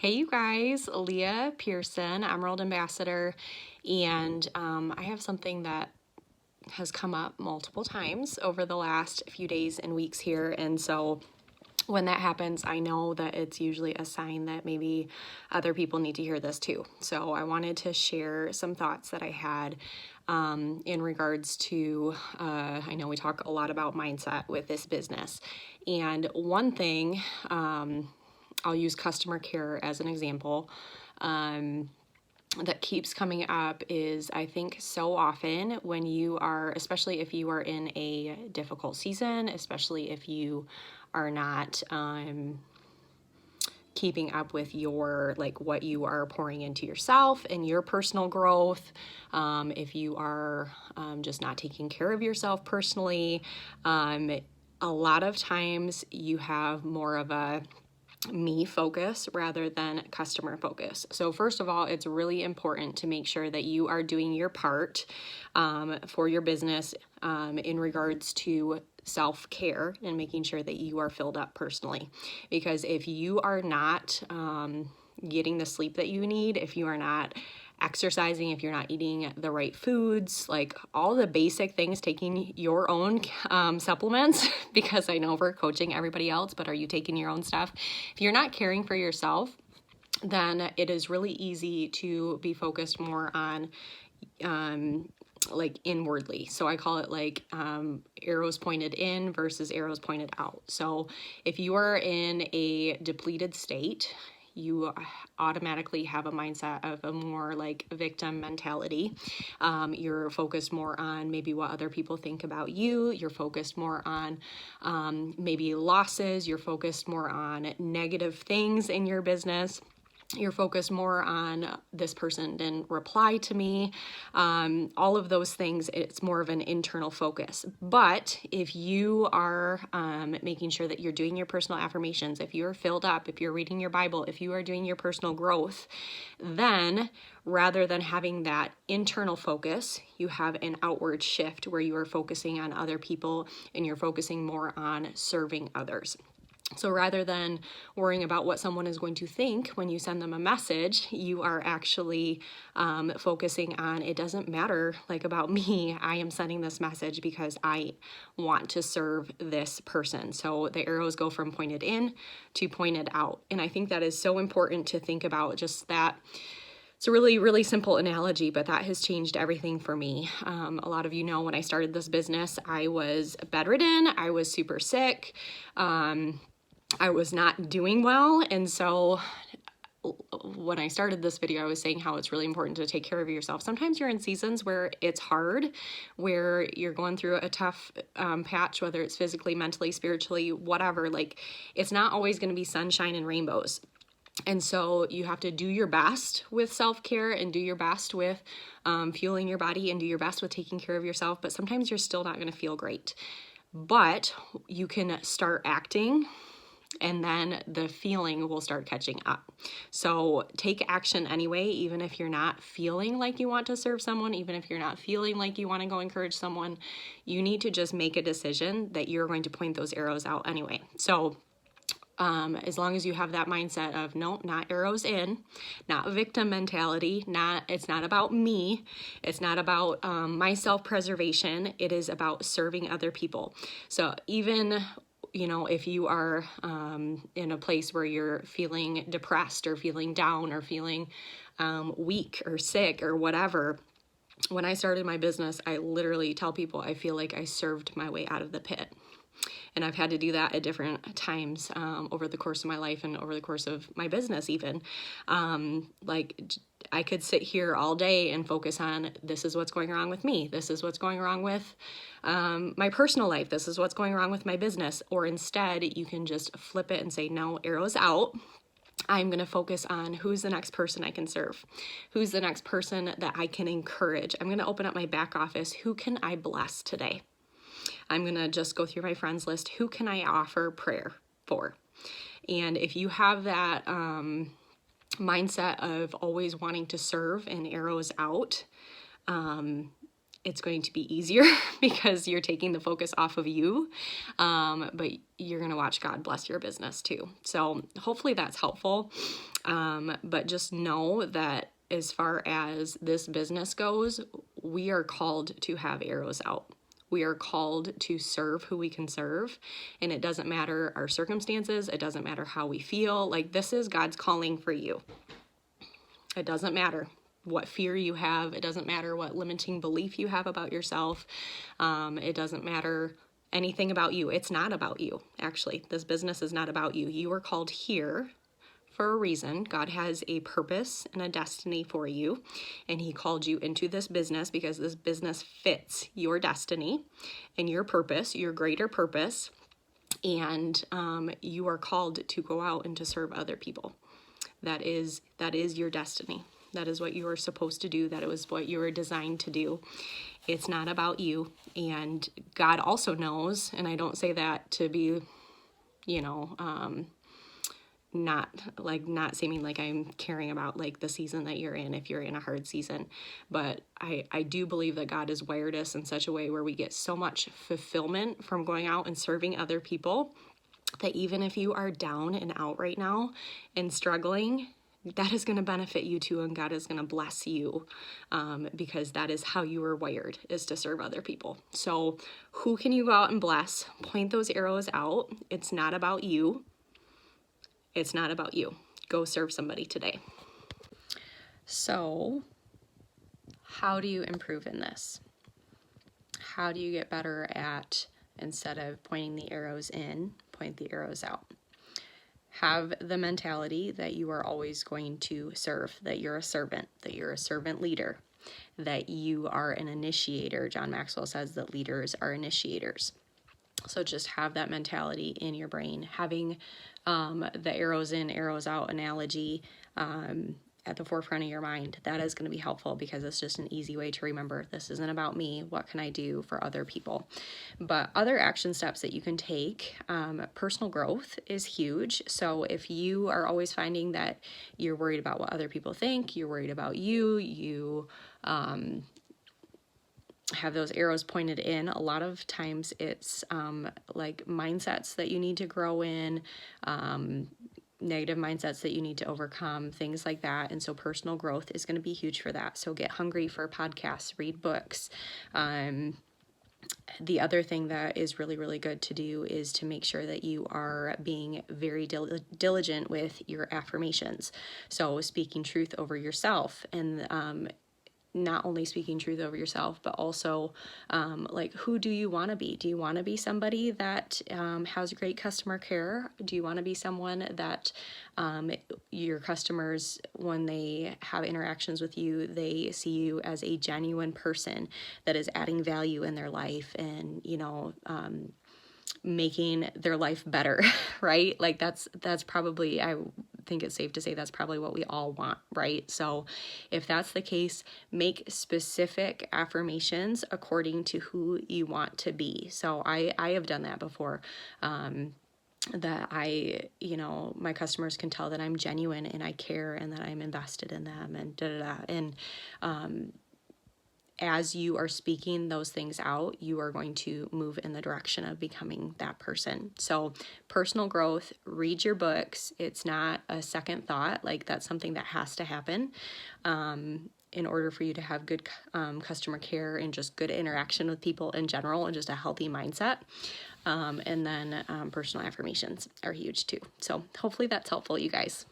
Hey you guys, Leah Pearson, Emerald Ambassador, and I have something that has come up multiple times over the last few days and weeks here, and so when that happens, I know that it's usually a sign that maybe other people need to hear this too. So I wanted to share some thoughts that I had in regards to, I know we talk a lot about mindset with this business, and one thing, I'll use customer care as an example, that keeps coming up is I think so often when you are, especially if you are in a difficult season, especially if you are not keeping up with your, like, what you are pouring into yourself and your personal growth, if you are just not taking care of yourself personally, a lot of times you have more of a me focus rather than customer focus. So first of all, it's really important to make sure that you are doing your part for your business in regards to self-care and making sure that you are filled up personally. Because if you are not getting the sleep that you need, if you are not exercising, if you're not eating the right foods, like all the basic things, taking your own supplements, because I know we're coaching everybody else, but are you taking your own stuff? If you're not caring for yourself, then it is really easy to be focused more on like inwardly. So I call it like arrows pointed in versus arrows pointed out. So if you are in a depleted state, you automatically have a mindset of a more like victim mentality. You're focused more on maybe what other people think about you. You're focused more on maybe losses. You're focused more on negative things in your business. You're focused more on this person didn't reply to me. All of those things, it's more of an internal focus. But if you are making sure that you're doing your personal affirmations, if you're filled up, if you're reading your Bible, if you are doing your personal growth, then rather than having that internal focus, you have an outward shift where you are focusing on other people and you're focusing more on serving others. So rather than worrying about what someone is going to think when you send them a message, you are actually focusing on, it doesn't matter like about me, I am sending this message because I want to serve this person. So the arrows go from pointed in to pointed out. And I think that is so important to think about, just that. It's a really, really simple analogy, but that has changed everything for me. A lot of you know when I started this business, I was bedridden, I was super sick. I was not doing well, and so when I started this video, I was saying how it's really important to take care of yourself. Sometimes you're in seasons where it's hard, where you're going through a tough patch, whether it's physically, mentally, spiritually, whatever. Like, it's not always going to be sunshine and rainbows. And so you have to do your best with self-care and do your best with fueling your body and do your best with taking care of yourself. But sometimes you're still not going to feel great. But you can start acting, and then the feeling will start catching up. So take action anyway, even if you're not feeling like you want to serve someone, even if you're not feeling like you want to go encourage someone, you need to just make a decision that you're going to point those arrows out anyway. So as long as you have that mindset of no, not arrows in, not victim mentality, it's not about me, it's not about my self-preservation, it is about serving other people. So even if you are in a place where you're feeling depressed or feeling down or feeling weak or sick or whatever, when I started my business, I literally tell people I feel like I served my way out of the pit. And I've had to do that at different times over the course of my life and over the course of my business even. Like, I could sit here all day and focus on, this is what's going wrong with me. This is what's going wrong with my personal life. This is what's going wrong with my business. Or instead, you can just flip it and say, no, arrows out. I'm going to focus on who's the next person I can serve. Who's the next person that I can encourage. I'm going to open up my back office. Who can I bless today? I'm going to just go through my friends list. Who can I offer prayer for? And if you have that mindset of always wanting to serve and arrows out, it's going to be easier because you're taking the focus off of you, but you're going to watch God bless your business too. So hopefully that's helpful. But just know that as far as this business goes, we are called to have arrows out. We are called to serve who we can serve. And it doesn't matter our circumstances. It doesn't matter how we feel. Like, this is God's calling for you. It doesn't matter what fear you have. It doesn't matter what limiting belief you have about yourself. It doesn't matter anything about you. It's not about you, actually. This business is not about you. You are called here for a reason. God has a purpose and a destiny for you, and he called you into this business because this business fits your destiny and your purpose, your greater purpose, and you are called to go out and to serve other people. That is your destiny. That is what you are supposed to do. That was what you were designed to do. It's not about you. And God also knows, and I don't say that to be, not seeming like I'm caring about like the season that you're in, if you're in a hard season. But I do believe that God has wired us in such a way where we get so much fulfillment from going out and serving other people that even if you are down and out right now and struggling, that is going to benefit you too, and God is going to bless you because that is how you were wired, is to serve other people. So who can you go out and bless? Point those arrows out. It's not about you. It's not about you. Go serve somebody today. So how do you improve in this? How do you get better at, instead of pointing the arrows in, point the arrows out? Have the mentality that you are always going to serve, that you're a servant, that you're a servant leader, that you are an initiator. John Maxwell says that leaders are initiators. So just have that mentality in your brain, having the arrows in, arrows out analogy at the forefront of your mind. That is going to be helpful because it's just an easy way to remember, this isn't about me. What can I do for other people? But other action steps that you can take, personal growth is huge. So if you are always finding that you're worried about what other people think, you're worried about you have those arrows pointed in, a lot of times it's like mindsets that you need to grow in, negative mindsets that you need to overcome, things like that. And so personal growth is going to be huge for that. So get hungry for podcasts, read books. The other thing that is really, really good to do is to make sure that you are being very diligent with your affirmations. So speaking truth over yourself, and not only speaking truth over yourself, but also like, who do you want to be? Do you want to be somebody that has great customer care? Do you want to be someone that your customers, when they have interactions with you, they see you as a genuine person that is adding value in their life and, making their life better, right? Like that's probably, I think it's safe to say that's probably what we all want, right? So if that's the case, make specific affirmations according to who you want to be. So I have done that before. That my customers can tell that I'm genuine and I care and that I'm invested in them and And as you are speaking those things out, you are going to move in the direction of becoming that person. So personal growth, read your books. It's not a second thought. Like, that's something that has to happen in order for you to have good customer care and just good interaction with people in general and just a healthy mindset. And then personal affirmations are huge too. So hopefully that's helpful, you guys.